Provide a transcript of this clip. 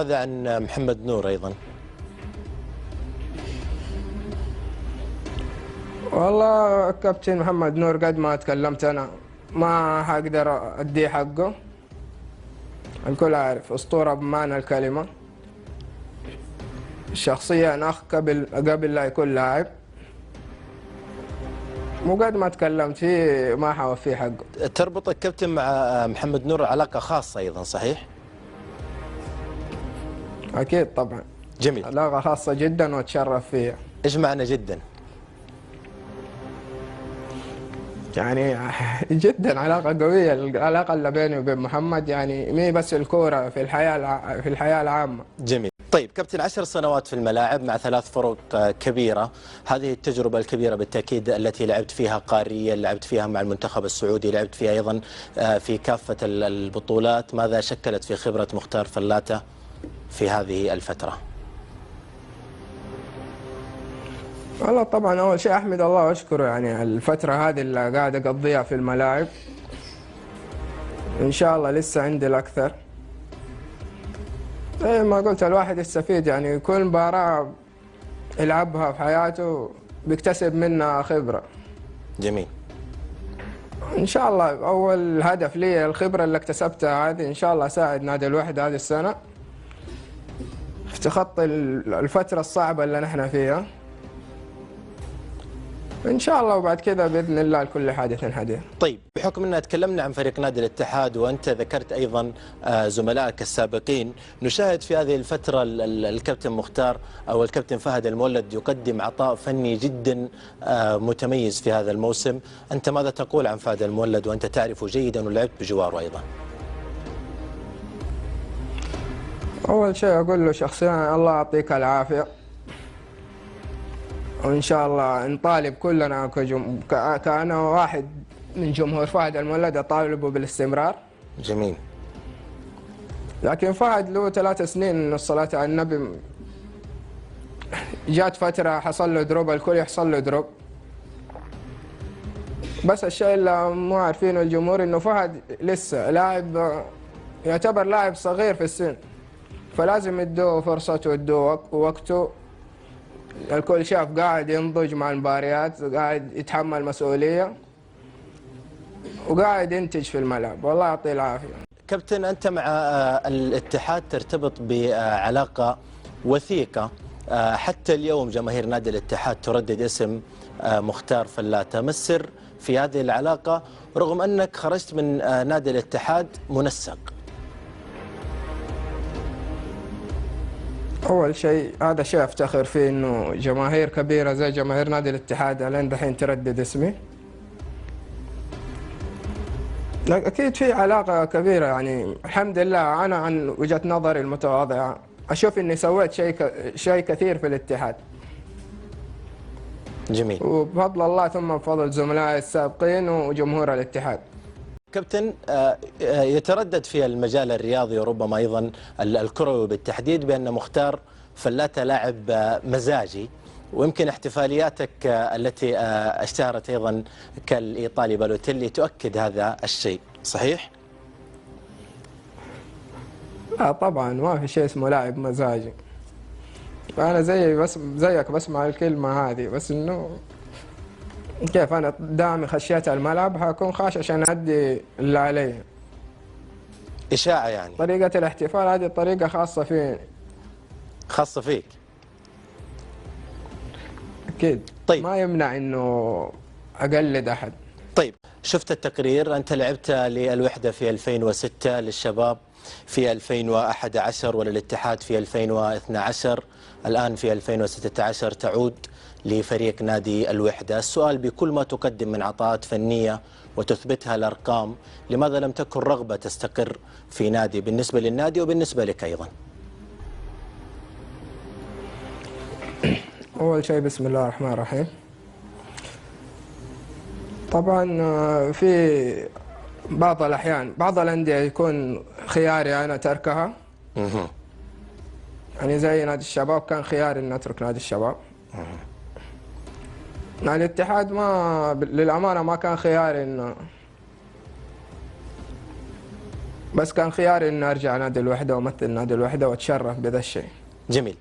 وماذا عن محمد نور أيضا؟ والله كابتن محمد نور قد ما تكلمت أنا ما حقدر أديه حقه. الكل عارف أسطورة بمعنى الكلمة، شخصيا أخ قبل لا يكون لاعب. مو قد ما تكلمت فيه ما حوفيه حقه. تربطك كابتن مع محمد نور علاقة خاصة أيضا صحيح؟ أكيد طبعا. جميل. علاقة خاصة جدا وأتشرف فيها. إيش معنى جدا؟ يعني جدا علاقة قوية. العلاقة اللي بيني وبين محمد يعني مي بس الكورة، في الحياة العامة. جميل. طيب كابتن، 10 سنوات في الملاعب مع 3 فرق كبيرة، هذه التجربة الكبيرة بالتأكيد التي لعبت فيها قاريا، لعبت فيها مع المنتخب السعودي، لعبت فيها أيضا في كافة البطولات. ماذا شكلت في خبرة مختار فلاتة في هذه الفترة؟ والله طبعا أول شيء أحمد الله وأشكره، يعني الفترة هذه اللي قاعد أقضيها في الملاعب إن شاء الله لسه عندي الأكثر. زي ما قلت الواحد يستفيد، يعني كل مباراة يلعبها في حياته بيكتسب منها خبرة. جميل. إن شاء الله أول هدف لي الخبرة اللي اكتسبتها هذه إن شاء الله أساعد نادي الوحدة هذه السنة في تخطي الفترة الصعبة اللي نحن فيها إن شاء الله، وبعد كذا بإذن الله لكل حادث حديث. طيب بحكم أننا تكلمنا عن فريق نادي الاتحاد وأنت ذكرت أيضا زملائك السابقين، نشاهد في هذه الفترة الكابتن مختار أو الكابتن فهد المولد يقدم عطاء فني جدا متميز في هذا الموسم. أنت ماذا تقول عن فهد المولد وأنت تعرفه جيدا ولعبت بجواره أيضا؟ أول شيء أقول له شخصيا الله يعطيك العافية، وإن شاء الله نطالب كلنا كأنا واحد من جمهور فهد المولد أطالبه بالاستمرار. جميل. لكن فهد له 3 سنين من الصلاة على النبي، جات فترة حصل له دروب، الكل يحصل له دروب. بس الشيء اللي مو عارفينه الجمهور إنه فهد لسه لاعب، يعتبر لاعب صغير في السن، فلازم يدوه فرصته ويدوه وقته. الكل شاف قاعد ينضج مع المباريات، قاعد يتحمل مسؤولية وقاعد ينتج في الملعب، والله يعطيه العافية. كابتن، أنت مع الاتحاد ترتبط بعلاقة وثيقة، حتى اليوم جماهير نادي الاتحاد تردد اسم مختار فلاتة. ما السر في هذه العلاقة رغم أنك خرجت من نادي الاتحاد منسق؟ أول شيء هذا شيء أفتخر فيه، إنه جماهير كبيرة زي جماهير نادي الاتحاد لين دحين تردد اسمي. لكن أكيد في علاقة كبيرة، يعني الحمد لله. أنا عن وجهة نظري المتواضعة أشوف إني سويت شيء كثير في الاتحاد. جميل. وبفضل الله ثم بفضل زملائي السابقين وجمهور الاتحاد. كابتن، يتردد في المجال الرياضي وربما أيضا الكروي بالتحديد بأن مختار فلاتة لاعب مزاجي، ويمكن احتفالياتك التي اشتهرت أيضا كالإيطالي بالوتيلي تؤكد هذا الشيء، صحيح؟ لا طبعا ما في شيء اسمه لاعب مزاجي. أنا زيك بسمع الكلمة هذه، بس إنه كيف أنا دائما خشيت الملعب حكون خاش عشان أدي اللي علي. إشاعة يعني. طريقة الاحتفال هذه طريقة خاصة فيني. خاصة فيك. أكيد. طيب. ما يمنع إنه أقلد أحد. طيب، شفت التقرير، أنت لعبت للوحدة في 2006، للشباب في 2011 وللاتحاد في 2012، الآن في 2016 تعود لفريق نادي الوحدة. السؤال بكل ما تقدم من عطاءات فنية وتثبتها الأرقام، لماذا لم تكن رغبة تستقر في نادي بالنسبة للنادي وبالنسبة لك أيضا؟ أول شيء بسم الله الرحمن الرحيم. طبعا في بعض الأحيان بعض الأندية يكون خياري أنا تركها. يعني زي نادي الشباب كان خياري أن أترك نادي الشباب. نادي الاتحاد ما للأمانة ما كان خياري إنه بس كان خياري اني ارجع نادي الوحده وامثل نادي الوحده واتشرف بهذا الشيء. جميل.